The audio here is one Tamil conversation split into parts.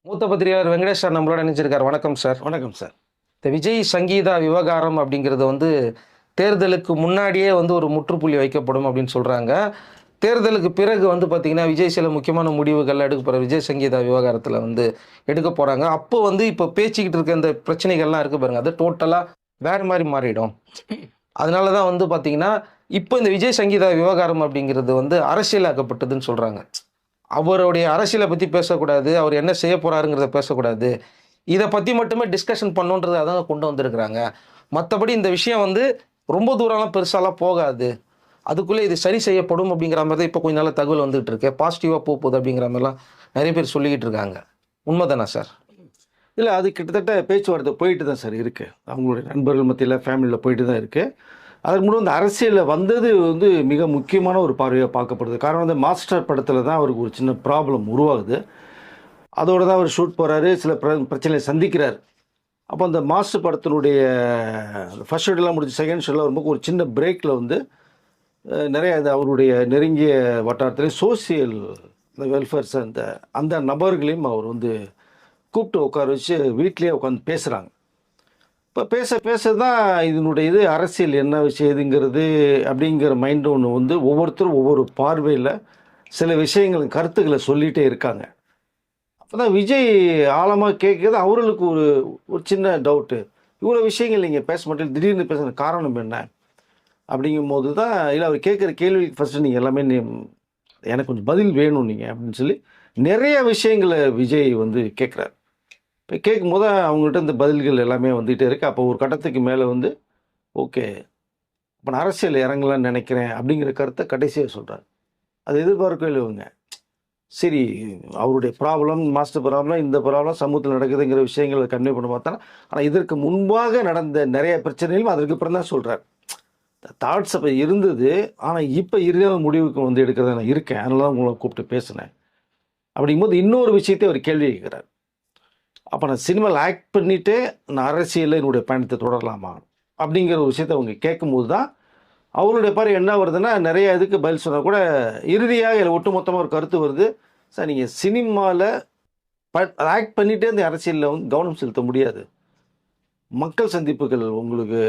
மூத்த பத்திரிகையாளர் வெங்கடேஷ் சார் நம்மளோட இணைஞ்சிருக்கார். வணக்கம் சார். வணக்கம் சார். இந்த விஜய் சங்கீதா விவகாரம் அப்படிங்கிறது தேர்தலுக்கு முன்னாடியே ஒரு முற்றுப்புள்ளி வைக்கப்படும் அப்படின்னு சொல்கிறாங்க. தேர்தலுக்கு பிறகு பார்த்தீங்கன்னா விஜய் சில முக்கியமான முடிவுகள் எடுக்க போகிற விஜய் சங்கீதா விவகாரத்தில் எடுக்க போகிறாங்க. அப்போ இப்போ பேசிக்கிட்டு இருக்க இந்த பிரச்சனைகள்லாம் இருக்குது பாருங்கள், அது டோட்டலாக வேறு மாதிரி மாறிடும். அதனால தான் பார்த்தீங்கன்னா இப்போ இந்த விஜய் சங்கீதா விவகாரம் அப்படிங்கிறது அரசியலாக்கப்பட்டதுன்னு சொல்கிறாங்க. அவருடைய அரசியலை பற்றி பேசக்கூடாது, அவர் என்ன செய்ய போகிறாருங்கிறத பேசக்கூடாது, இதை பற்றி மட்டுமே டிஸ்கஷன் பண்ணுன்றதை அதான் கொண்டு வந்திருக்கிறாங்க. மற்றபடி இந்த விஷயம் ரொம்ப தூரம்லாம் பெருசாலாம் போகாது, அதுக்குள்ளே இது சரி செய்யப்படும் அப்படிங்கிற மாதிரி தான் இப்போ கொஞ்ச நாள் தகவல் வந்துகிட்டு இருக்கு. பாசிட்டிவாக போகுது அப்படிங்கிற மாதிரிலாம் நிறைய பேர் சொல்லிக்கிட்டு இருக்காங்க. உண்மைதானா சார்? இல்லை, அது கிட்டத்தட்ட பேச்சுவார்த்தை போயிட்டு தான் சார் இருக்குது. அவங்களுடைய நண்பர்கள் மத்தியில் ஃபேமிலியில் போயிட்டு தான் இருக்குது. அதுக்கு முன்னாடி இந்த அரசியலில் வந்தது மிக முக்கியமான ஒரு பார்வையாக பார்க்கப்படுது. காரணம் மாஸ்டர் படத்தில் தான் அவருக்கு ஒரு சின்ன ப்ராப்ளம் உருவாகுது. அதோடு தான் அவர் ஷூட் போகிறாரு, சில பிரச்சனையை சந்திக்கிறார். அப்போ அந்த மாஸ்டர் படத்தினுடைய ஃபர்ஸ்ட் ஷெட்யூலாம் முடிஞ்சு செகண்ட் ஷெட்யூலாம் வரும்போது ஒரு சின்ன பிரேக்கில் நிறைய அவருடைய நெருங்கிய வட்டாரத்துலேயும் சோசியல் இந்த வெல்ஃபேர்ஸ் அந்த நபர்களையும் அவர் கூப்பிட்டு உட்கார வச்சு வீட்லேயே உட்காந்து பேசுகிறாங்க. இப்போ பேச பேச தான் இதனுடைய அரசியல் என்ன விஷயதுங்கிறது அப்படிங்கிற மைண்டு ஒன்று ஒவ்வொருத்தரும் ஒவ்வொரு பார்வையில் சில விஷயங்கள் கருத்துக்களை சொல்லிகிட்டே இருக்காங்க. அப்போ தான் விஜய் ஆழமாக கேட்குறது அவர்களுக்கு ஒரு சின்ன டவுட்டு, இவ்வளோ விஷயங்கள் நீங்கள் பேச மாட்டேன், திடீர்னு பேசுகிற காரணம் என்ன அப்படிங்கும்போது தான், இல்லை அவர் கேட்குற கேள்விக்கு ஃபஸ்ட்டு நீங்கள் எல்லாமே எனக்கு கொஞ்சம் பதில் வேணும் நீங்கள் அப்படின்னு சொல்லி நிறைய விஷயங்களை விஜய் கேட்குறாரு. இப்போ கேட்கும்போது அவங்கள்ட்ட இந்த பதில்கள் எல்லாமே வந்துகிட்டே இருக்குது. அப்போ ஒரு கட்டத்துக்கு மேலே ஓகே, இப்போ நான் அரசியல் இறங்கலான்னு நினைக்கிறேன் அப்படிங்கிற கருத்தை கடைசியாக சொல்கிறார். அது எதிர்பார்க்கவே இல்லைங்க. சரி, அவருடைய ப்ராப்ளம், மாஸ்டர் ப்ராப்ளம், இந்த ப்ராப்ளம் சமூகத்தில் நடக்குதுங்கிற விஷயங்களை கன்வே பண்ண பார்த்தா, ஆனால் இதற்கு முன்பாக நடந்த நிறைய பிரச்சனைகளும் அதற்கு அப்புறம் தான் சொல்கிறார். தாட்ஸ் அப்போ இருந்தது, ஆனால் இப்போ இறுதியான முடிவுக்கு எடுக்கிறத நான் இருக்கேன், அதனால தான் உங்களை கூப்பிட்டு பேசினேன் அப்படிங்கும்போது இன்னொரு விஷயத்தை அவர் கேள்வி கேட்குறார். அப்போ நான் சினிமாவில் ஆக்ட் பண்ணிவிட்டு நான் அரசியலில் என்னுடைய பயணத்தை தொடரலாமா அப்படிங்கிற ஒரு விஷயத்தை அவங்க கேட்கும்போது தான் அவருடைய பாரு என்ன வருதுன்னா, நிறைய இதுக்கு பதில் சொன்னால் கூட இறுதியாக இதில் ஒட்டுமொத்தமாக ஒரு கருத்து வருது. சார், நீங்கள் சினிமாவில் ஆக்ட் பண்ணிகிட்டே இந்த அரசியலில் கவனம் செலுத்த முடியாது, மக்கள் சந்திப்புகள் உங்களுக்கு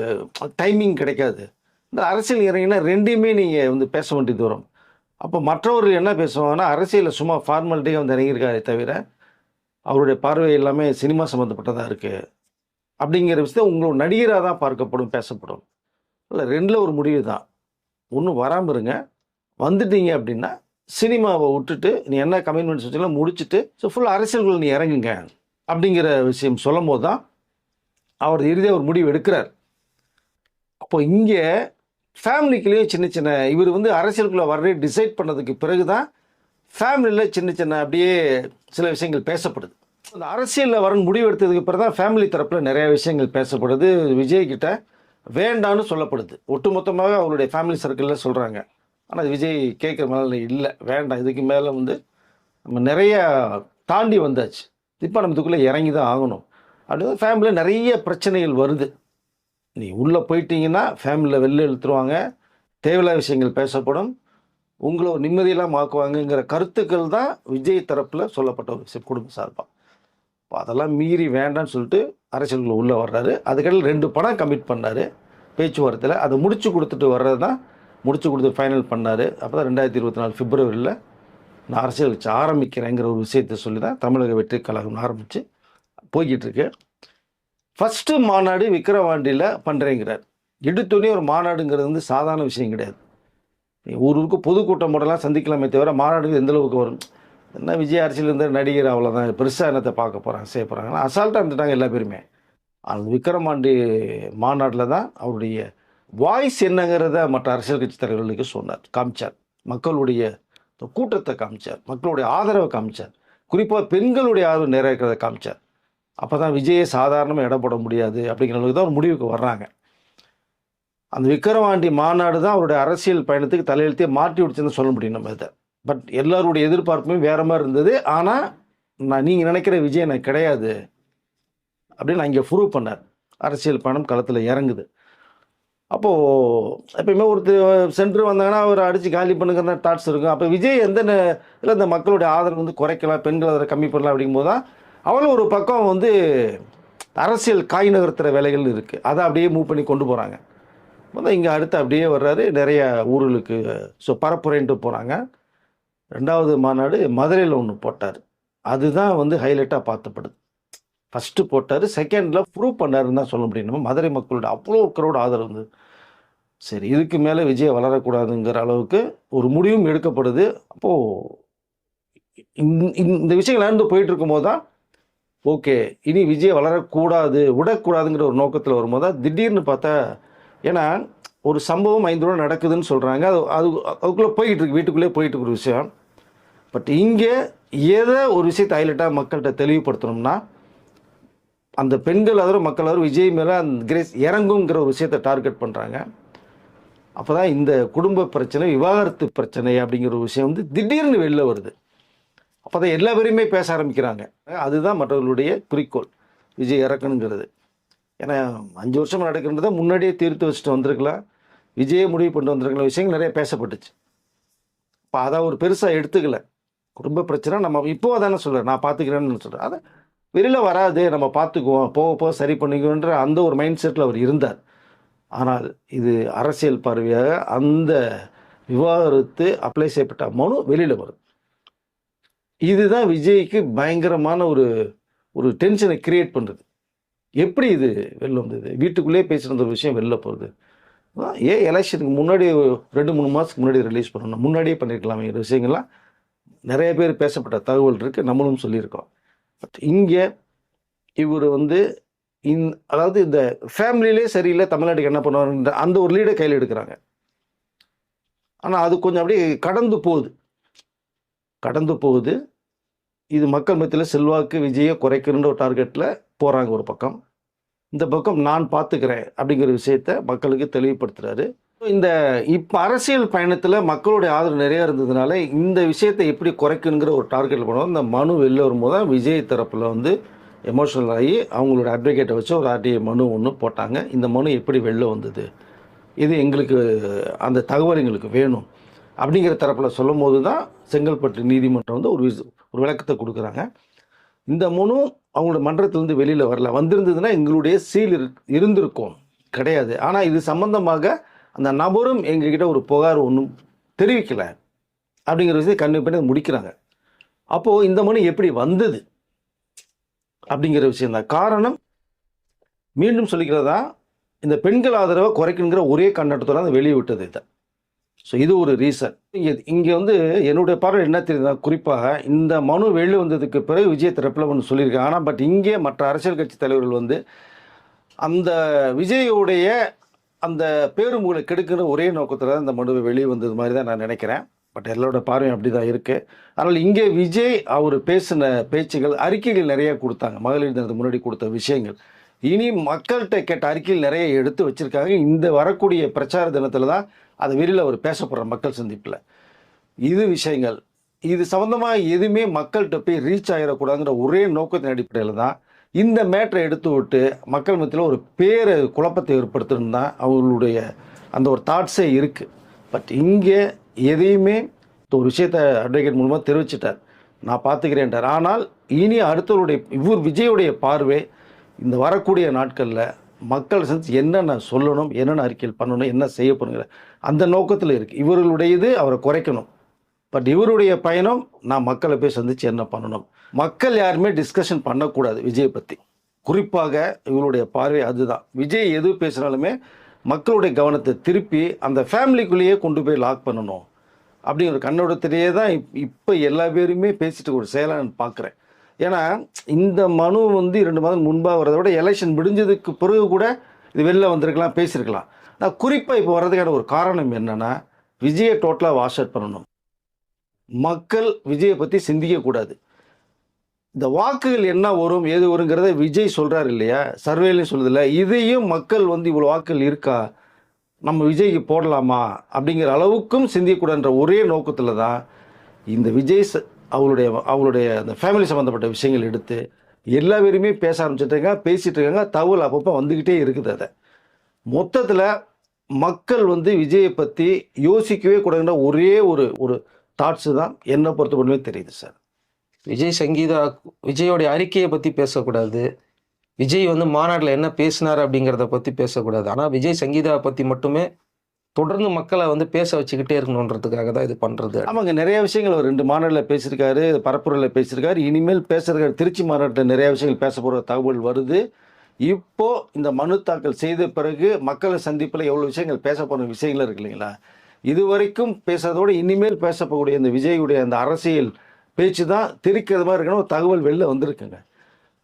டைமிங் கிடைக்காது, இந்த அரசியல் இறங்கினா ரெண்டையுமே நீங்கள் பேச வேண்டியது வரும். அப்போ மற்றவர்கள் என்ன பேசுவாங்கன்னா, அரசியலில் சும்மா ஃபார்மாலிட்டியாக இறங்கியிருக்காரே தவிர அவருடைய பார்வை எல்லாமே சினிமா சம்மந்தப்பட்டதாக இருக்குது அப்படிங்கிற விஷயத்தை உங்களோட நடிகராக தான் பார்க்கப்படும், பேசப்படும். இல்லை, ரெண்டில் ஒரு முடிவு தான். ஒன்றும் வராமல் இருங்க, வந்துட்டீங்க அப்படின்னா சினிமாவை விட்டுட்டு நீ என்ன கமிட்மெண்ட்ஸ் வச்சுலாம் முடிச்சுட்டு ஃபுல் அரசியல்களை நீ இறங்குங்க அப்படிங்கிற விஷயம் சொல்லும் போது தான் அவர் இறுதியாக ஒரு முடிவு எடுக்கிறார். அப்போ இங்கே ஃபேமிலிக்குள்ளேயே சின்ன சின்ன இவர் அரசியலுக்குள்ளே வர்றே டிசைட் பண்ணதுக்கு பிறகு தான் ஃபேமிலியில் சின்ன சின்ன அப்படியே சில விஷயங்கள் பேசப்படுது. அந்த அரசியலில் வரணும் முடிவு எடுத்ததுக்கு பிறகு தான் ஃபேமிலி தரப்பில் நிறைய விஷயங்கள் பேசப்படுது. விஜய்கிட்ட வேண்டான்னு சொல்லப்படுது, ஒட்டுமொத்தமாக அவருடைய ஃபேமிலி சர்க்கிளில் சொல்கிறாங்க. ஆனால் விஜய் கேட்குற மேலே இல்லை, வேண்டாம், இதுக்கு மேலே நம்ம நிறைய தாண்டி வந்தாச்சு, இப்போ நம்ம இதுக்குள்ளே இறங்கி தான் ஆகணும் அப்படின்னு ஃபேமிலியில் நிறைய பிரச்சனைகள் வருது. நீ உள்ளே போயிட்டீங்கன்னா ஃபேமிலியில் வெளில இழுத்துருவாங்க, தேவையில்லாத விஷயங்கள் பேசப்படும், உங்களை ஒரு நிம்மதியெல்லாம் ஆக்குவாங்கங்கிற கருத்துக்கள் தான் விஜய் தரப்பில் சொல்லப்பட்ட ஒரு விஷயம் குடும்ப சார்பாக. இப்போ அதெல்லாம் மீறி வேண்டான்னு சொல்லிட்டு அரசியலுக்குள்ள உள்ளே வர்றாரு. அதுக்கடையில் 2 படம் கமிட் பண்ணார் பேச்சுவார்த்தையில். அதை முடிச்சு கொடுத்துட்டு வர்றது தான், முடிச்சு கொடுத்து ஃபைனல் பண்ணார். அப்போ தான் 2024 பிப்ரவரியில் நான் அரசியல் வச்சு ஆரம்பிக்கிறேங்கிற ஒரு விஷயத்தை சொல்லி தான் தமிழக வெற்றி கழகம் ஆரம்பித்து போய்கிட்டு இருக்கு. ஃபஸ்ட்டு மாநாடு விக்கிரவாண்டியில் பண்ணுறேங்கிறார். எடுத்தோடனே ஒரு மாநாடுங்கிறது சாதாரண விஷயம் கிடையாது. ஊருக்கு பொதுக்கூட்டம் போடலாம், சந்திக்கலாமே தவிர மாநாடுக்கு எந்த அளவுக்கு வரும்? என்ன விஜய் அரசியல் இருந்த நடிகர் அவ்வளோதான், பெருசாக என்னத்தை பார்க்க போகிறாங்க, செய்ய போகிறாங்கன்னா அசால்ட்டாக இருந்துட்டாங்க எல்லா பேருமே. அந்த விக்கிரவாண்டி மாநாட்டில் தான் அவருடைய வாய்ஸ் என்னங்கிறத மற்ற அரசியல் கட்சி தலைவர்களுக்கு சொன்னார், காமிச்சார். மக்களுடைய கூட்டத்தை காமிச்சார், மக்களுடைய ஆதரவை காமிச்சார், குறிப்பாக பெண்களுடைய ஆதரவு நிறைவேறதை காமிச்சார். அப்போ தான் விஜயை சாதாரணமாக இடம் போட முடியாது அப்படிங்கிற அளவுக்கு தான் ஒரு முடிவுக்கு வர்றாங்க. அந்த விக்கிரவாண்டி மாநாடு தான் அவருடைய அரசியல் பயணத்துக்கு தலையெழுத்தையே மாற்றி விடுச்சுன்னு சொல்ல முடியும் நம்ம இதை. பட் எல்லாருடைய எதிர்பார்ப்புமே வேறு மாதிரி இருந்தது. ஆனால் நீங்கள் நினைக்கிற விஜய் எனக்கு கிடையாது அப்படின்னு நான் இங்கே ப்ரூவ் பண்ணார். அரசியல் பயணம் களத்தில் இறங்குது. அப்போது எப்பயுமே ஒருத்தர் சென்டர் வந்தாங்கன்னா அவர் அடித்து காலி பண்ணுங்கிற தாட்ஸ் இருக்கும். அப்போ விஜய் எந்த இதில் இந்த மக்களுடைய ஆதரவு குறைக்கலாம், பெண்கள் அதை கம்மி பண்ணலாம் அப்படிங்கும்போது தான் அவளும் ஒரு பக்கம் வந்து அரசியல் காய் நகர்த்துற வேலைகள் இருக்குது, அதை அப்படியே மூவ் பண்ணி கொண்டு போகிறாங்க. வந்து இங்கே அடுத்து அப்படியே வர்றாரு, நிறைய ஊர்களுக்கு பரப்புரைன்ட்டு போகிறாங்க. 2வது மாநாடு மதுரையில் ஒன்று போட்டார். அதுதான் வந்து ஹைலைட்டாக பார்க்கப்படுது. ஃபஸ்ட்டு போட்டார், செகண்டில் ப்ரூவ் பண்ணாருன்னு தான் சொல்ல முடியும். நம்ம மதுரை மக்களோட அவ்வளோ க்ரௌட் ஆதரவு வந்து சரி இதுக்கு மேலே விஜய் வளரக்கூடாதுங்கிற அளவுக்கு ஒரு முடிவும் எடுக்கப்படுது. அப்போது இந்த விஷயங்கள் நடந்து போயிட்டு இருக்கும்போது தான் ஓகே இனி விஜய் வளரக்கூடாது விடக்கூடாதுங்கிற ஒரு நோக்கத்தில் வரும்போது தான் திடீர்னு பார்த்தா, ஏன்னா ஒரு சம்பவம் 5 ரூபா நடக்குதுன்னு சொல்கிறாங்க, அதுக்குள்ளே போய்கிட்டு இருக்கு, வீட்டுக்குள்ளே போயிட்டு இருக்கிற விஷயம். பட் இங்கே எதை ஒரு விஷயத்தை ஹைலைட்டாக மக்கள்கிட்ட தெளிவுபடுத்தணும்னா, அந்த பெண்கள் அதாவது மக்கள் அதாவது விஜய் மேலே அந்த கிரேஸ் இறங்குங்கிற ஒரு விஷயத்தை டார்கெட் பண்ணுறாங்க. அப்போ தான் இந்த குடும்ப பிரச்சனை, விவாகரத்து பிரச்சனை அப்படிங்கிற ஒரு விஷயம் வந்து திடீர்னு வெளில வருது. அப்போ தான் எல்லா பேரையுமே பேச ஆரம்பிக்கிறாங்க. அதுதான் மற்றவர்களுடைய குறிக்கோள், விஜய் இறக்கணுங்கிறது. ஏன்னா 5 வருஷம் நடக்கின்றதை முன்னாடியே தீர்த்து வச்சுட்டு வந்திருக்கலாம், விஜயை முடிவு பண்ணிட்டு வந்திருக்கிற விஷயங்கள் நிறைய பேசப்பட்டுச்சு. இப்போ அதை ஒரு பெருசாக எடுத்துக்கல. குடும்ப பிரச்சனை நம்ம இப்போ அதானே சொல்கிறேன், நான் பார்த்துக்கிறேன்னு சொல்கிறேன். அதை வெளியில் வராது, நம்ம பார்த்துக்குவோம், போக போக சரி பண்ணிக்குவோன்ற அந்த ஒரு மைண்ட் செட்டில் அவர் இருந்தார். ஆனால் இது அரசியல் பார்வையாக அந்த விவாகரத்து அப்ளை செய்யப்பட்ட மனு வெளியில் வருது. இதுதான் விஜய்க்கு பயங்கரமான ஒரு ஒரு டென்ஷனை கிரியேட் பண்ணுறது. எப்படி இது வெளில வந்தது? வீட்டுக்குள்ளேயே பேசுகிற ஒரு விஷயம் வெளில போகுது. ஏன் எலெக்ஷனுக்கு முன்னாடி 2-3 மாதத்துக்கு முன்னாடி ரிலீஸ் பண்ணணும், முன்னாடியே பண்ணியிருக்கலாம். இந்த விஷயங்கள்லாம் நிறைய பேர் பேசப்பட்ட தகவல் இருக்குது, நம்மளும் சொல்லியிருக்கோம். பட் இங்கே இவர் வந்து அதாவது இந்த ஃபேமிலியிலே சரியில்லை, தமிழ்நாட்டுக்கு என்ன பண்ணுவாருன்ற அந்த ஒரு லீடை கையில் எடுக்கிறாங்க. ஆனால் அது கொஞ்சம் அப்படியே கடந்து போகுது. இது மக்கள் மத்தியில் செல்வாக்கு விஜயை குறைக்கணுன்ற ஒரு டார்கெட்டில் போகிறாங்க ஒரு பக்கம். இந்த பக்கம் நான் பார்த்துக்கிறேன் அப்படிங்கிற விஷயத்த மக்களுக்கு தெளிவுபடுத்துகிறாரு. இந்த இப்போ அரசியல் பயணத்தில் மக்களுடைய ஆதரவு நிறையா இருந்ததுனால இந்த விஷயத்தை எப்படி குறைக்கணுங்கிற ஒரு டார்கெட்டில் போனோம். இந்த மனு வெளில வரும்போது தான் விஜய் தரப்பில் வந்து எமோஷனல் ஆகி அவங்களோட அட்வொகேட்டை வச்சு ஒரு ஆர்டிஐ மனு ஒன்று போட்டாங்க. இந்த மனு எப்படி வெளில வந்தது, இது எங்களுக்கு அந்த தகவல் எங்களுக்கு வேணும் அப்படிங்கிற தரப்பில் சொல்லும் போது தான் செங்கல்பட்டு நீதிமன்றம் வந்து ஒரு விளக்கத்தை கொடுக்குறாங்க. இந்த மனு அவங்களோட மன்றத்திலேருந்து வெளியில் வரல, வந்திருந்ததுன்னா எங்களுடைய சீல் இருந்திருக்கும், கிடையாது. ஆனால் இது சம்பந்தமாக அந்த நபரும் எங்ககிட்ட ஒரு புகார் ஒன்றும் தெரிவிக்கலை அப்படிங்கிற விஷயத்தை கன்வே பண்ணி முடிக்கிறாங்க. அப்போது இந்த மனு எப்படி வந்தது அப்படிங்கிற விஷயந்தான் காரணம். மீண்டும் சொல்லிக்கிறதா, இந்த பெண்கள் ஆதரவை குறைக்கணுங்கிற ஒரே கண்ணோட்டத்தோட அந்த வெளியே விட்டது இதை. ஸோ இது ஒரு ரீசன். இங்கே வந்து என்னுடைய பார்வை என்ன தெரியுதுன்னா, குறிப்பாக இந்த மனு வெளியே வந்ததுக்கு பிறகு விஜய் தரப்பில் ஒன்று சொல்லியிருக்காங்க. ஆனால் பட் இங்கே மற்ற அரசியல் கட்சி தலைவர்கள் வந்து அந்த விஜயோடைய அந்த பேரும்புகளை கெடுக்கிற ஒரே நோக்கத்தில் தான் இந்த மனுவை வெளியே வந்தது மாதிரி தான் நான் நினைக்கிறேன். பட் எல்லாரோட பார்வையும் அப்படி தான் இருக்குது. ஆனால் இங்கே விஜய் அவர் பேசின பேச்சுகள், அறிக்கைகள் நிறைய கொடுத்தாங்க, மகளிர் தினத்துக்கு முன்னாடி கொடுத்த விஷயங்கள். இனி மக்கள்கிட்ட கேட்ட அறிக்கைகள் நிறைய எடுத்து வச்சுருக்காங்க. இந்த வரக்கூடிய பிரச்சார தினத்தில் தான் அதை வெளியில் அவர் பேசப்படுற மக்கள் சந்திப்பில் இது விஷயங்கள், இது சம்மந்தமாக எதுவுமே மக்கள்கிட்ட போய் ரீச் ஆகிடக்கூடாதுங்கிற ஒரே நோக்கத்தின் அடிப்படையில் தான் இந்த மேட்டரை எடுத்து விட்டு மக்கள் மத்தியில் ஒரு குழப்பத்தை ஏற்படுத்தணும் தான் அவங்களுடைய அந்த ஒரு தாட்ஸே இருக்குது. பட் இங்கே எதையுமே ஒரு விஷயத்தை அட்வொகேட் மூலமாக தெரிவிச்சிட்டார், நான் பார்த்துக்கிறேன்ட்டார். ஆனால் இனி அடுத்தவருடைய விஜயுடைய பார்வை இந்த வரக்கூடிய நாட்களில் மக்கள் சந்திச்சு என்னென்ன சொல்லணும், என்னென்ன அறிக்கைகள் பண்ணணும், என்ன செய்யப்படுங்கிற அந்த நோக்கத்தில் இருக்குது. இவர்களுடையது அவரை குறைக்கணும். பட் இவருடைய பயணம் நான் மக்களை போய் சந்தித்து என்ன பண்ணணும். மக்கள் யாருமே டிஸ்கஷன் பண்ணக்கூடாது விஜயை பற்றி. குறிப்பாக இவருடைய பார்வை அதுதான். விஜய் எது பேசினாலுமே மக்களுடைய கவனத்தை திருப்பி அந்த ஃபேமிலிக்குள்ளேயே கொண்டு போய் லாக் பண்ணணும் அப்படிங்கிற கண்ணோட்டத்திலேயே தான் இப்போ எல்லா பேருமே பேசிட்டு ஒரு செயலாக நான் பார்க்குறேன். ஏன்னா இந்த மனு வந்து 2 மாதம் முன்பாக வரதை விட எலெக்ஷன் முடிஞ்சதுக்கு பிறகு கூட இது வெளில வந்திருக்கலாம், பேசியிருக்கலாம். நான் குறிப்பாக இப்போ வர்றதுக்கான ஒரு காரணம் என்னென்னா, விஜயை டோட்டலாக வாஷ் அவுட் பண்ணணும். மக்கள் விஜயை பற்றி சிந்திக்கக்கூடாது. இந்த வாக்குகள் என்ன வரும் ஏது வருங்கிறத விஜய் சொல்கிறார் இல்லையா, சர்வேலையும் சொல்லுதில்ல, இதையும் மக்கள் வந்து இவ்வளோ வாக்குகள் இருக்கா, நம்ம விஜய்க்கு போடலாமா அப்படிங்கிற அளவுக்கும் சிந்திக்கக்கூடாதுன்ற ஒரே நோக்கத்தில் தான் இந்த விஜய் அவங்களுடைய அந்த ஃபேமிலி சம்மந்தப்பட்ட விஷயங்கள் எடுத்து எல்லா பேருமே பேச ஆரம்பிச்சிட்ருக்காங்க, பேசிகிட்டு இருக்காங்க. தகவல் அப்பப்போ வந்துக்கிட்டே இருக்குது. அதை மொத்தத்தில் மக்கள் வந்து விஜயை பற்றி யோசிக்கவே கூடாதுன்ற ஒரே ஒரு தாட்ஸு தான் என்னை பொறுத்த மட்டுமே தெரியுது சார். விஜயோடைய அறிக்கையை பற்றி பேசக்கூடாது, விஜய் வந்து மாநாட்டில் என்ன பேசினார் அப்படிங்கிறத பற்றி பேசக்கூடாது. ஆனால் விஜய் சங்கீதாவை பற்றி மட்டுமே தொடர்ந்து மக்களை வந்து பேச வச்சுக்கிட்டே இருக்கணுன்றதுக்காக தான் இது பண்ணுறது. ஆமாங்க, நிறைய விஷயங்கள் அவர் 2 மாநாட்டில் பேசியிருக்காரு, பரப்புரையில் பேசியிருக்காரு, இனிமேல் பேசுறதுக்கு திருச்சி மாநாட்டில் நிறைய விஷயங்கள் பேச போகிற தகவல் வருது. இப்போ இந்த மனு தாக்கல் செய்த பிறகு மக்களை சந்திப்பில் எவ்வளோ விஷயங்கள் பேச போகிற விஷயங்கள் இருக்கு இல்லைங்களா, இதுவரைக்கும் பேசுறதோடு இனிமேல் பேசப்போகக்கூடிய இந்த விஜயுடைய அந்த அரசியல் பேச்சு தான் திரிக்கிறது மாதிரி இருக்கணும். ஒரு தகவல் வெளில வந்திருக்குங்க.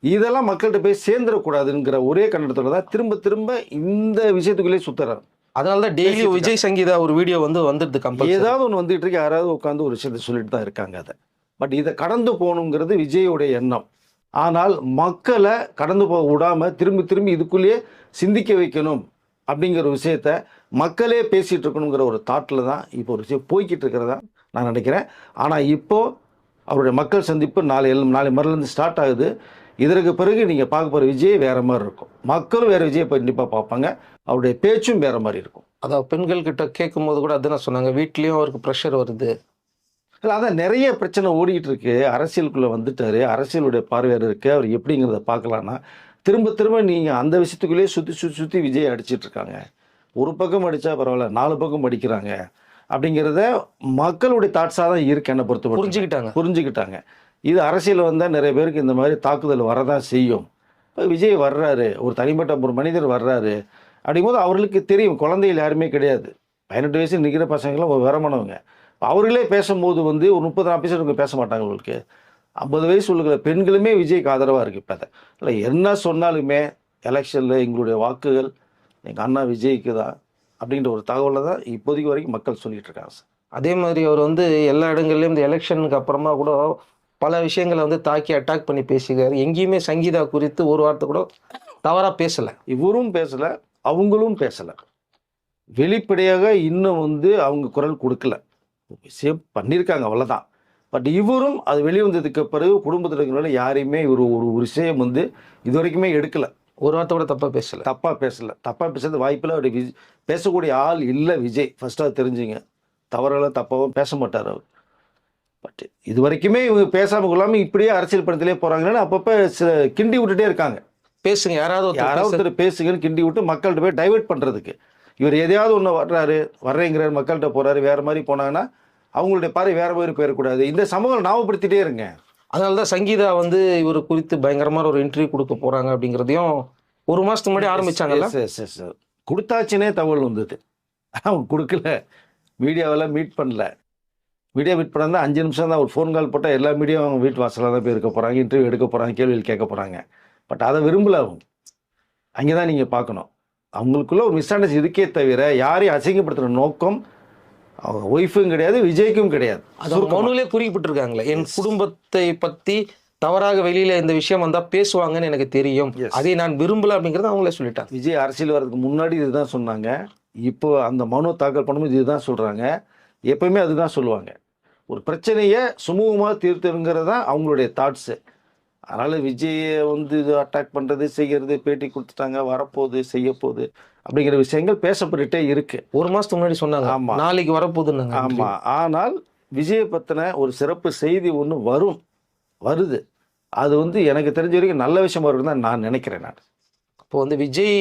இதெல்லாம் மக்கள்கிட்ட போய் சேர்ந்துடக்கூடாதுங்கிற ஒரே கண்ணோட்டத்தில் தான் திரும்ப திரும்ப இந்த விஷயத்துக்குள்ளே சுத்துறாரு. அதனால தான் டெய்லி விஜய் சங்கீதா ஒரு வீடியோ வந்துடுது கம்பல்சரி. ஏதாவது ஒன்று வந்துட்டு இருக்கு, யாராவது உட்காந்து ஒரு விஷயத்தை சொல்லிட்டு தான் இருக்காங்க. அதை பட் இதை கடந்து போகணுங்கிறது விஜயோடைய எண்ணம். ஆனால் மக்களை கடந்து போக விடாமல் திரும்பி திரும்பி இதுக்குள்ளேயே சிந்திக்க வைக்கணும் அப்படிங்கிற விஷயத்த மக்களே பேசிகிட்டு இருக்கணுங்கிற ஒரு தாட்டில் தான் இப்போ ஒரு விஷயம் போய்கிட்டு இருக்கிறதா நான் நினைக்கிறேன். ஆனால் இப்போது அவருடைய மக்கள் சந்திப்பு நாளை மறுலேருந்து ஸ்டார்ட் ஆகுது. இதற்கு பிறகு நீங்கள் பார்க்க போகிற விஜய் வேறு மாதிரி இருக்கும். மக்களும் வேறு விஜயை கண்டிப்பாக பார்ப்பாங்க. அவருடைய பேச்சும் வேறு மாதிரி இருக்கும். அதான் பெண்கள் கிட்ட கேட்கும்போது கூட அதுதான் சொன்னாங்க, வீட்லேயும் அவருக்கு ப்ரெஷர் வருது. இல்லை, அதான் நிறைய பிரச்சனை ஓடிக்கிட்டு இருக்கு. அரசியலுக்குள்ளே வந்துட்டார், அரசியலுடைய பார்வையார் இருக்குது. அவர் எப்படிங்கிறத பார்க்கலான்னா திரும்ப திரும்ப நீங்கள் அந்த விஷயத்துக்குள்ளேயே சுற்றி விஜய் அடிச்சிட்ருக்காங்க. ஒரு பக்கம் அடித்தா பரவாயில்ல, 4 பக்கம் அடிக்கிறாங்க அப்படிங்கிறத மக்களுடைய தாட்ஸாக தான் இருக்குது. என்னை பொறுத்த புரிஞ்சுக்கிட்டாங்க. இது அரசியல் வந்தால் நிறைய பேருக்கு இந்த மாதிரி தாக்குதல் வரதான் செய்யும். இப்போ விஜய் வர்றாரு, ஒரு தனிப்பட்ட ஒரு மனிதர் வர்றாரு அப்படிங்கும்போது அவர்களுக்கு தெரியும் குழந்தைகள் யாருமே கிடையாது. 18 வயசு நிற்கிற பசங்களாம் ஒரு வரமானவங்க. அவர்களே பேசும்போது ஒரு 30-40 பேச மாட்டாங்க. உங்களுக்கு 50 வயசு உள்ள பெண்களுமே விஜய்க்கு ஆதரவாக இருக்குது. இப்போ அதை இல்லை என்ன சொன்னாலுமே எலெக்ஷனில் எங்களுடைய வாக்குகள் எங்கள் அண்ணா விஜய்க்கு தான் அப்படின்ற ஒரு தகவலை தான் இப்போதைக்கு வரைக்கும் மக்கள் சொல்லிகிட்டு இருக்காங்க சார். அதே மாதிரி அவர் எல்லா இடங்கள்லையும் இந்த எலெக்ஷனுக்கு அப்புறமா கூட பல விஷயங்களை தாக்கி அட்டாக் பண்ணி பேசிக்கிறார். எங்கேயுமே சங்கீதா குறித்து ஒரு வார்த்தை கூட தவறாக பேசலை. இவரும் பேசலை, அவங்களும் பேசலை. வெளிப்படையாக இன்னும் அவங்க குரல் கொடுக்கல. விஷயம் பண்ணியிருக்காங்க, அவ்வளோதான். பட் இவரும் அது வெளியே வந்ததுக்கு பிறகு குடும்பத்தில் இருக்கிறவங்க யாரையுமே இவர் ஒரு விஷயம் இது வரைக்குமே எடுக்கலை. ஒரு வார்த்தை கூட தப்பாக பேசுறது வாய்ப்பில் அவர் பேசக்கூடிய ஆள் இல்லை விஜய். ஃபஸ்ட்டாக தெரிஞ்சுங்க, தவறுகளும் தப்பாகவும் பேச மாட்டார் அவர். பட் இது வரைக்குமே இவங்க பேசாமல் கொள்ளாமல் இப்படியே அரசியல் படத்திலே போகிறாங்கன்னா அப்பப்போ கிண்டி விட்டுட்டே இருக்காங்க. பேசுங்க, யாராவது பேசுங்கன்னு கிண்டி விட்டு மக்கள்கிட்ட போய் டைவெர்ட் பண்ணுறதுக்கு. இவர் எதையாவது ஒன்று வர்றேங்கிறார், மக்கள்கிட்ட போகிறாரு, வேறு மாதிரி போனாங்கன்னா அவங்களுடைய பார்வை வேறு மாதிரி போயிடக்கூடாது. இந்த சமூகம் ஞாபகப்படுத்திட்டே இருங்க. அதனால தான் சங்கீதா இவர் குறித்து பயங்கரமான ஒரு இன்டர்வியூ கொடுக்க போகிறாங்க அப்படிங்கிறதையும் ஒரு மாதத்துக்கு முன்னாடி ஆரம்பிச்சாங்கல்ல. கொடுத்தாச்சுன்னே தகவல் வந்தது. அவங்க கொடுக்கல, மீடியாவெல்லாம் மீட் பண்ணல. மீடியா மீட் பண்ணால் 5 நிமிஷம் தான். ஒரு ஃபோன் கால் போட்டால் எல்லா மீடியாவும் அவங்க வீட்டு வாசலாக தான் போய் இருக்க போகிறாங்க, இன்டர்வியூ எடுக்க போகிறாங்க, கேள்விகள் கேட்க போகிறாங்க. பட் அதை விரும்பல அவங்க. அங்கே தான் நீங்கள் பார்க்கணும், அவங்களுக்குள்ள ஒரு மிஸ் அண்டர்ஸ்டாண்டிங் இருக்கே தவிர யாரையும் அசிங்கப்படுத்துகிற நோக்கம் அவங்க ஒய்ஃபும் கிடையாது, விஜய்க்கும் கிடையாது. அது மனுவிலே குறிப்பிட்டிருக்காங்களே, என் குடும்பத்தை பற்றி தவறாக வெளியில் இந்த விஷயம் வந்தால் பேசுவாங்கன்னு எனக்கு தெரியும், அதை நான் விரும்பலை அப்படிங்கிறத அவங்களே சொல்லிட்டாங்க. விஜய் அரசியல் வர்றதுக்கு முன்னாடி இதுதான் சொன்னாங்க. இப்போ அந்த மனு தாக்கல் பண்ணும்போது இதுதான் சொல்கிறாங்க. எப்பவுமே அதுதான் சொல்லுவாங்க, ஒரு பிரச்சனையை சுமூகமாக தீர்த்துங்கிறது தான் அவங்களுடைய தாட்ஸு. அதனால் விஜயை இது அட்டாக் பண்ணுறது, செய்கிறது, பேட்டி கொடுத்துட்டாங்க, வரப்போகுது, செய்ய போகுது அப்படிங்கிற விஷயங்கள் பேசப்பட்டுட்டே இருக்குது. ஒரு மாதத்துக்கு முன்னாடி சொன்னாங்க, ஆமாம் நாளைக்கு வரப்போகுதுன்னாங்க. ஆமாம், ஆனால் விஜயை பற்றின ஒரு சிறப்பு செய்தி ஒன்று வருது. அது எனக்கு தெரிஞ்ச வரைக்கும் நல்ல விஷயமா இருக்குன்னு தான் நான் நினைக்கிறேன். நான் இப்போ விஜய்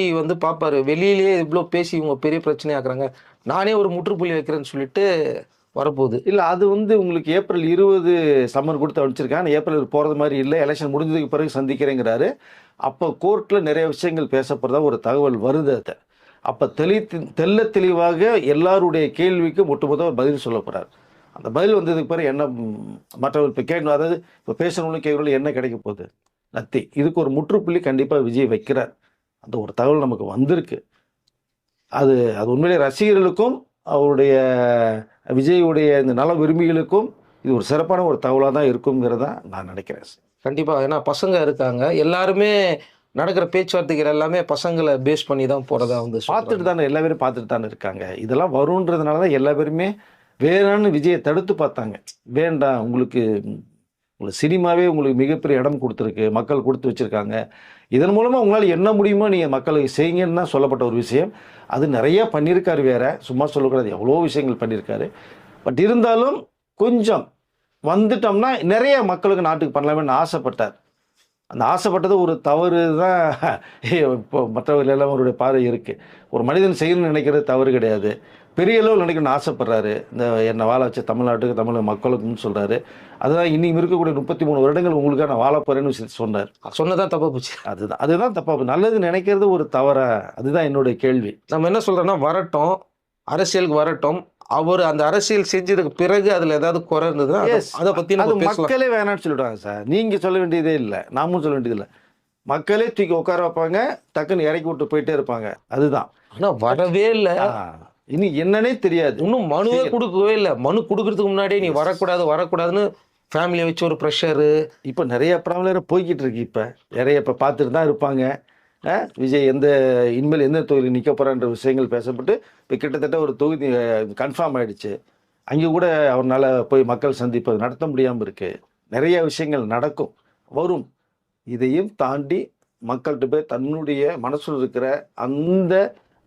பார்ப்பாரு, வெளியிலேயே இவ்வளோ பேசி இவங்க பெரிய பிரச்சனையாக்குறாங்க, நானே ஒரு முற்றுப்புள்ளி வைக்கிறேன்னு சொல்லிட்டு வரப்போகுது. இல்லை, அது உங்களுக்கு ஏப்ரல் 20 சம்மர் கொடுத்து அனுப்பிச்சிருக்காங்க. ஏப்ரல் போகிறது மாதிரி இல்லை, எலெக்ஷன் முடிஞ்சதுக்கு பிறகு சந்திக்கிறேங்கிறாரு. அப்போ கோர்ட்டில் நிறைய விஷயங்கள் பேசப்படுறதா ஒரு தகவல் வருது. அதை அப்போ தெல்ல தெளிவாக எல்லாருடைய கேள்விக்கு ஒட்டுமொத்தமாக பதில் சொல்லப்படுறார். அந்த பதில் வந்ததுக்கு பிறகு என்ன மற்றவர்கள் இப்போ கேட்கணும், அதாவது இப்போ பேசணும்னு கேட்குறவங்க என்ன கிடைக்க போகுது, நத்தி. இதுக்கு ஒரு முற்றுப்புள்ளி கண்டிப்பாக விஜய் வைக்கிறார். அந்த ஒரு தகவல் நமக்கு வந்திருக்கு. அது உண்மையிலே ரசிகர்களுக்கும் அவருடைய விஜயுடைய இந்த நல விரும்பிகளுக்கும் இது ஒரு சிறப்பான ஒரு தகவலாக தான் இருக்குங்கிறத நான் நினைக்கிறேன். கண்டிப்பாக, ஏன்னா பசங்க இருக்காங்க, எல்லாருமே நடக்கிற பேச்சுவார்த்தைகள் எல்லாமே பசங்களை பேஸ் பண்ணி தான் போகிறதா பார்த்துட்டு தானே எல்லா பேரும் பார்த்துட்டு தானே இருக்காங்க. இதெல்லாம் வருன்றதுனால தான் எல்லா பேருமே வேணான்னு விஜயை தடுத்து பார்த்தாங்க. வேண்டாம், உங்களுக்கு சினிமாவே உங்களுக்கு மிகப்பெரிய இடம் கொடுத்துருக்கு, மக்கள் கொடுத்து வச்சுருக்காங்க, இதன் மூலமாக உங்களால் என்ன முடியுமோ நீங்கள் மக்களுக்கு செய்யுங்கன்னு தான் சொல்லப்பட்ட ஒரு விஷயம். அது நிறையா பண்ணியிருக்காரு, வேறு சும்மா சொல்லக்கூடாது, எவ்வளோ விஷயங்கள் பண்ணியிருக்காரு. பட் இருந்தாலும் கொஞ்சம் வந்துட்டோம்னா நிறைய மக்களுக்கு நாட்டுக்கு பண்ணலாமேன்னு ஆசைப்பட்டார். அந்த ஆசைப்பட்டது ஒரு தவறு தான். இப்போ மற்றவர்கள் எல்லாம் அவருடைய பார்வை இருக்குது. ஒரு மனிதன் செய்யணும்னு நினைக்கிறது தவறு கிடையாது. பெரிய அளவில் நினைக்கணும்னு ஆசைப்படுறாரு. இந்த என்னை வாழ வச்ச தமிழ்நாட்டுக்கு தமிழ் மக்களுக்குன்னு சொல்கிறாரு. அதுதான் இன்னும் இருக்கக்கூடிய 33 வருடங்கள் உங்களுக்காக நான் வாழ போகிறேன்னு சொன்னார். சொன்னதான் தப்பா போச்சு. அதுதான் தப்பா. நல்லது நினைக்கிறது ஒரு தவறா? அதுதான் என்னுடைய கேள்வி. நம்ம என்ன சொல்றோம்னா, வரட்டும், அரசியலுக்கு வரட்டும், அவர் அந்த அரசியல் செஞ்சதுக்கு பிறகு அதுல ஏதாவது குறை இருந்ததுன்னா அதை பத்தி அது நம்ம பேசலாம். மக்களே வேணாம்னு சொல்லிடுவாங்க சார். நீங்க சொல்ல வேண்டியதே இல்லை, நாமும் சொல்ல வேண்டியது இல்லை. மக்களே தூக்கி உட்கார வைப்பாங்க, டக்குன்னு இறக்கி விட்டு போயிட்டே இருப்பாங்க. அதுதான். ஆனா வரவே இல்லை. இனி என்னன்னே தெரியாது. இன்னும் மனுவே கொடுக்கவே இல்லை. மனு கொடுக்கறதுக்கு முன்னாடியே நீ வரக்கூடாதுன்னு ஃபேமிலியை வச்சு ஒரு ப்ரெஷரு. இப்போ நிறைய படம் போய்கிட்டு இருக்கு. இப்போ நிறைய இப்போ பார்த்துட்டு தான் இருப்பாங்க. விஜய் இனிமேல் எந்த தொகுதியில் நிற்க போகிறான்ற விஷயங்கள் பேசப்பட்டு இப்போ கிட்டத்தட்ட ஒரு தொகுதி கன்ஃபார்ம் ஆகிடுச்சு. அங்கே கூட அவரால் போய் மக்கள் சந்திப்பது நடத்த முடியாமல் இருக்குது. நிறைய விஷயங்கள் நடக்கும், வரும். இதையும் தாண்டி மக்கள்கிட்ட போய் தன்னுடைய மனசில் இருக்கிற அந்த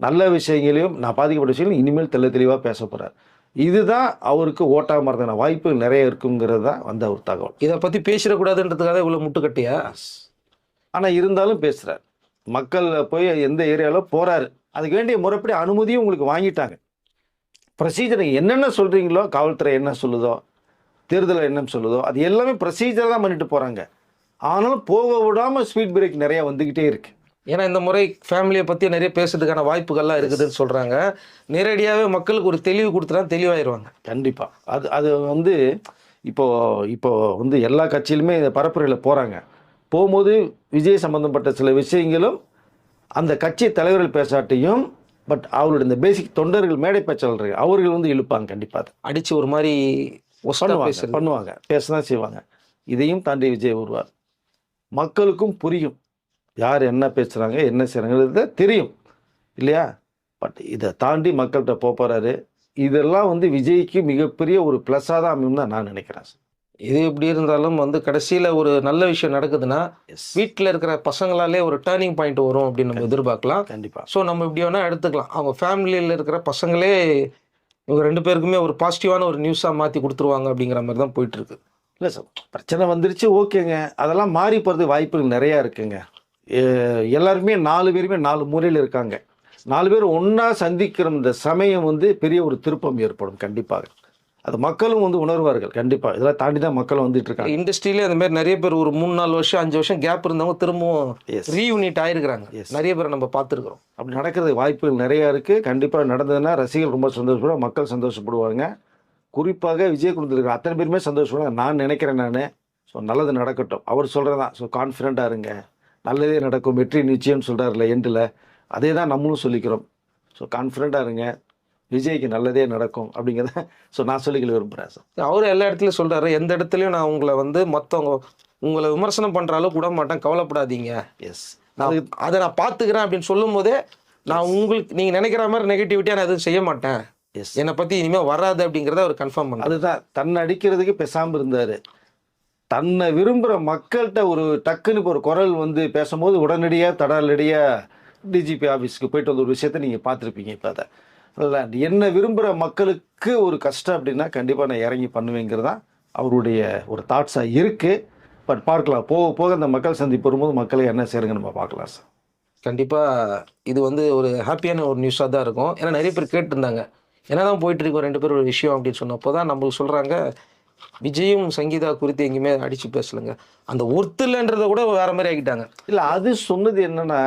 நல்ல விஷயங்களையும், நான் பாதிக்கப்பட்ட விஷயங்களையும் இனிமேல் தெளிவாக பேச போகிறார். இதுதான் அவருக்கு ஓட்டாக மாறதான வாய்ப்புகள் நிறைய இருக்குங்கிறது தான் வந்த ஒரு தகவல். இதை பற்றி பேசிடக்கூடாதுன்றதுக்காக இவ்வளோ முட்டுக்கட்டியா? ஆனால் இருந்தாலும் பேசுகிறார். மக்கள் போய் எந்த ஏரியாவில் போகிறாரு, அதுக்கு வேண்டிய முறைப்படி அனுமதியும் உங்களுக்கு வாங்கிட்டாங்க. ப்ரொசீஜர் என்னென்ன சொல்கிறீங்களோ, காவல்துறை என்ன சொல்லுதோ, தேர்தல் என்ன சொல்லுதோ, அது எல்லாமே ப்ரொசீஜர் தான் பண்ணிட்டு போகிறாங்க. ஆனாலும் போக விடாமல் ஸ்பீட் பிரேக் நிறையா வந்துக்கிட்டே இருக்குது. ஏன்னா இந்த முறை ஃபேமிலியை பற்றி நிறைய பேசுறதுக்கான வாய்ப்புகள்லாம் இருக்குதுன்னு சொல்கிறாங்க. நேரடியாகவே மக்களுக்கு ஒரு தெளிவு கொடுத்துட்டா தெளிவாயிருவாங்க. கண்டிப்பாக. அது இப்போ எல்லா கட்சியிலுமே இந்த பரப்புரையில் போகிறாங்க. போகும்போது விஜய் சம்பந்தப்பட்ட சில விஷயங்களும் அந்த கட்சி தலைவர்கள் பேசாட்டையும், பட் அவருடைய இந்த பேசிக் தொண்டர்கள், மேடை பேச்சாளர்கள் அவர்கள் இழுப்பாங்க. கண்டிப்பாக அடித்து ஒரு மாதிரி பண்ணுவாங்க, பேசதான் செய்வாங்க. இதையும் தாண்டி விஜய் வருவார். மக்களுக்கும் புரியும் யார் என்ன பேசுகிறாங்க, என்ன செய்கிறாங்கிறது தெரியும் இல்லையா? பட் இதை தாண்டி மக்கள்கிட்ட போகிறாரு. இதெல்லாம் விஜய்க்கு மிகப்பெரிய ஒரு ப்ளஸ்ஸாக தான் அமையும் தான் நான் நினைக்கிறேன். இது எப்படி இருந்தாலும் கடைசியில் ஒரு நல்ல விஷயம் நடக்குதுன்னா வீட்டில் இருக்கிற பசங்களாலே ஒரு டேர்னிங் பாயிண்ட் வரும் அப்படின்னு நம்ம எதிர்பார்க்கலாம். கண்டிப்பாக. ஸோ நம்ம இப்படி வேணால் எடுத்துக்கலாம். அவங்க ஃபேமிலியில் இருக்கிற பசங்களே இவங்க 2 பேருக்குமே ஒரு பாசிட்டிவான ஒரு நியூஸாக மாற்றி கொடுத்துருவாங்க அப்படிங்கிற மாதிரி தான் போயிட்டுருக்கு. இல்லை சார், பிரச்சனை வந்துருச்சு, ஓகேங்க. அதெல்லாம் மாறி போகிறதுக்கு வாய்ப்புகள் நிறையா இருக்குங்க. எல்லாருமே 4 பேருமே 4 மூலையில் இருக்காங்க. 4 பேர் ஒன்றா சந்திக்கிற இந்த சமயம் பெரிய ஒரு திருப்பம் ஏற்படும். கண்டிப்பாக அது மக்களும் உணர்வார்கள். கண்டிப்பாக இதெல்லாம் தாண்டி தான் மக்களும் வந்துட்டு இருக்காங்க. இண்டஸ்ட்ரியிலே அந்த மாதிரி நிறைய பேர் ஒரு 3-4 வருஷம் 5 வருஷம் கேப் இருந்தவங்க திரும்பவும் ரீயூனிட் ஆயிருக்கிறாங்க. நிறைய பேரை நம்ம பார்த்துருக்குறோம். அப்படி நடக்கிறதுக்கு வாய்ப்புகள் நிறையா இருக்குது. கண்டிப்பாக நடந்ததுன்னா ரசிகர்கள் ரொம்ப சந்தோஷப்படுவாங்க, மக்கள் சந்தோஷப்படுவாங்க. குறிப்பாக விஜய் குடும்பத்தில் அத்தனை பேருமே சந்தோஷப்படுவாங்க நான் நினைக்கிறேன். ஸோ நல்லது நடக்கட்டும், அவர் சொல்கிறதான். ஸோ கான்ஃபிடண்ட்டாக இருங்க, நல்லதே நடக்கும், வெற்றி நிச்சயம்னு சொல்கிறார்ல எண்டில், அதே தான் நம்மளும் சொல்லிக்கிறோம். ஸோ கான்ஃபிடண்ட்டாக இருங்க, விஜய்க்கு நல்லதே நடக்கும் அப்படிங்கிறத நான் சொல்லிக்கல விரும்புகிறேன் சார். அவரும் எல்லா இடத்துலையும் சொல்கிறாரு, எந்த இடத்துலையும் நான் உங்களை மற்றவங்க உங்களை விமர்சனம் பண்ணுற அளவுக்கு விட மாட்டேன், கவலைப்படாதீங்க. எஸ், அதை நான் பார்த்துக்கிறேன் அப்படின்னு சொல்லும் போதே நான் உங்களுக்கு நீங்கள் நினைக்கிற மாதிரி நெகட்டிவிட்டியாக நான் எதுவும் செய்ய மாட்டேன், எஸ், என்னை பற்றி இனிமேல் வராது அப்படிங்கிறத அவர் கன்ஃபார்ம் பண்ணார். அதுதான் தன்னை அடிக்கிறதுக்கு பேசாமல் இருந்தார். தன்னை விரும்புகிற மக்கள்கிட்ட ஒரு டக்குன்னு ஒரு குரல் பேசும்போது உடனடியாக தடாலடியாக டிஜிபி ஆஃபீஸுக்கு போயிட்டு ஒரு விஷயத்த நீங்கள் பார்த்துருப்பீங்க. இப்போ அதை இல்லை, என்ன விரும்புகிற மக்களுக்கு ஒரு கஷ்டம் அப்படின்னா கண்டிப்பாக நான் இறங்கி பண்ணுவேங்கிறது தான் அவருடைய ஒரு தாட்ஸாக இருக்குது. பட் பார்க்கலாம், போக போக அந்த மக்கள் சந்திப்பு வரும்போது மக்களை என்ன செய்யுங்க நம்ம பார்க்கலாம் சார். கண்டிப்பாக இது ஒரு ஹாப்பியான ஒரு நியூஸாக தான் இருக்கும். ஏன்னா நிறைய பேர் கேட்டுருந்தாங்க என்ன தான் போயிட்டுருக்கோம் 2 பேர் ஒரு விஷயம் அப்படின்னு சொன்னப்போ தான் நம்மளுக்கு சொல்கிறாங்க, விஜயும் சங்கீதா குறித்து எங்கேயுமே அடித்து பேசலைங்க, அந்த ஒருத்தலைன்றதை கூட வேற மாதிரி ஆகிட்டாங்க. இல்லை, அது சொன்னது என்னன்னா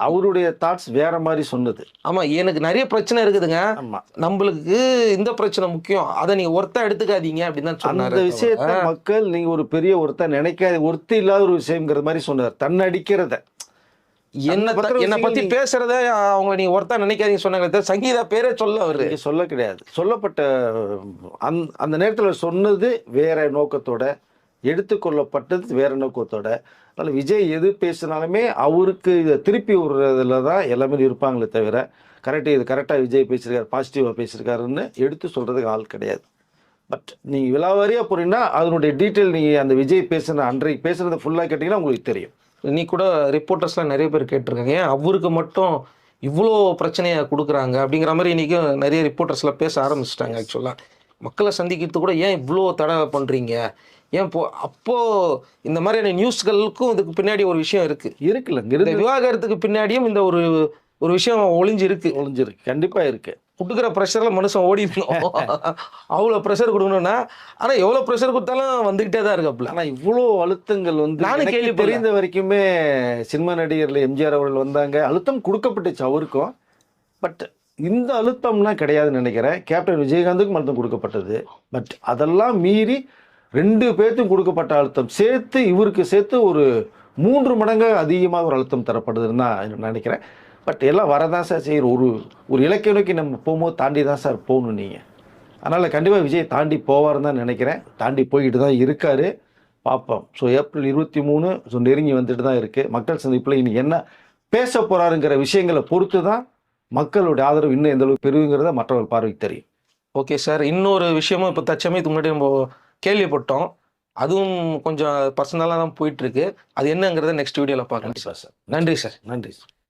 அவருடைய தாட்ஸ் வேற மாதிரி சொன்னது. ஆமாம், எனக்கு நிறைய பிரச்சனை இருக்குதுங்க, ஆமாம், நம்மளுக்கு இந்த பிரச்சனை முக்கியம், அதை நீங்கள் ஒருத்தா எடுத்துக்காதீங்க அப்படின்னு தான் சொன்னார். அந்த விஷயத்த மக்கள் நீங்கள் ஒரு பெரிய ஒருத்தர் நினைக்காத, ஒருத்தர் இல்லாத ஒரு விஷயங்கிற மாதிரி சொன்னார். தன்னை அடிக்கிறத என்னை பத்தி பேசுறத அவங்க நீங்க ஒருத்தா நினைக்காதீங்க சொன்னாங்க. சங்கீதா பேரே அவரு சொல்ல கிடையாது. சொல்லப்பட்ட அந்த நேரத்தில் சொன்னது வேற நோக்கத்தோட, எடுத்துக்கொள்ளப்பட்டது வேற நோக்கத்தோட. அதனால விஜய் எது பேசினாலுமே அவருக்கு இதை திருப்பி விடுறதுல தான் எல்லாமே இருப்பாங்களே தவிர, இது கரெக்டாக விஜய் பேசியிருக்காரு, பாசிட்டிவாக பேசியிருக்காருன்னு எடுத்து சொல்றதுக்கு ஆள் கிடையாது. பட் நீங்கள் விலாவாரியாக போறீங்கன்னா அதனுடைய டீட்டெயில் நீங்கள் அந்த விஜய் அன்றைக்கு பேசுனதை ஃபுல்லாக கேட்டிங்கன்னா உங்களுக்கு தெரியும். நீ கூட ரிப்போர்ட்டர்ஸ்லாம் நிறைய பேர் கேட்டிருக்காங்க, ஏன் அவருக்கு மட்டும் இவ்வளோ பிரச்சனையை கொடுக்குறாங்க அப்படிங்கிற மாதிரி இன்றைக்கும் நிறைய ரிப்போர்ட்டர்ஸ்லாம் பேச ஆரம்பிச்சிட்டாங்க. ஆக்சுவலாக மக்களை சந்திக்கிறது கூட ஏன் இவ்வளோ தடை பண்ணுறீங்க, ஏன் அப்போது இந்த மாதிரியான நியூஸ்களுக்கும் இதுக்கு பின்னாடி ஒரு விஷயம் இருக்குது. இருக்குல்ல, இந்த விவாகரத்துக்கு பின்னாடியும் இந்த ஒரு ஒரு விஷயம் ஒளிஞ்சிருக்கு. கண்டிப்பாக இருக்கு. கொடுக்குற ப்ரெஷரில் மனுஷன் ஓடிடணும். அவ்வளோ ப்ரெஷர் கொடுக்கணும்னா, ஆனால் எவ்வளோ ப்ரெஷர் கொடுத்தாலும் வந்துக்கிட்டே தான் இருக்காப்புல. ஆனால் இவ்வளோ அழுத்தங்கள் வந்து நானும் கேள்வி தெரிந்த வரைக்குமே சினிமா நடிகர்கள் எம்ஜிஆர் அவர்கள் வந்தாங்க, அழுத்தம் கொடுக்கப்பட்டுச்சு அவருக்கும். பட் இந்த அழுத்தம்னா கிடையாதுன்னு நினைக்கிறேன். கேப்டன் விஜயகாந்துக்கும் அழுத்தம் கொடுக்கப்பட்டது. பட் அதெல்லாம் மீறி 2 பேர்த்துக்கும் கொடுக்கப்பட்ட அழுத்தம் சேர்த்து இவருக்கு சேர்த்து ஒரு 3 மடங்கு அதிகமாக ஒரு அழுத்தம் தரப்படுதுன்னு தான் நினைக்கிறேன். பட் எல்லாம் வரதான் சார் செய்யும். ஒரு இலக்கிய நோக்கி நம்ம போகும்போது தாண்டி தான் சார் போகணும் நீங்கள். அதனால் கண்டிப்பாக விஜய் தாண்டி போவார்னு தான் நினைக்கிறேன். தாண்டி போய்கிட்டு தான் இருக்கார். பார்ப்போம். ஸோ ஏப்ரல் 23 ஸோ நெருங்கி வந்துட்டு தான் இருக்குது. மக்கள் சந்திப்பில் இன்னைக்கு என்ன பேச போகிறாருங்கிற விஷயங்களை பொறுத்து தான் மக்களுடைய ஆதரவு இன்னும் எந்த அளவுக்கு பெறுங்கிறத மற்றவர்கள் பார்வைக்கு தெரியும். ஓகே சார், இன்னொரு விஷயமும் இப்போ தற்சமயத்துக்கு முன்னாடி நம்ம கேள்விப்பட்டோம். அதுவும் கொஞ்சம் பர்சனலாக தான் போயிட்டுருக்கு. அது என்னங்கிறத நெக்ஸ்ட் வீடியோவில் பார்க்கலாம். கண்டிப்பாக சார். நன்றி சார். நன்றி சார்.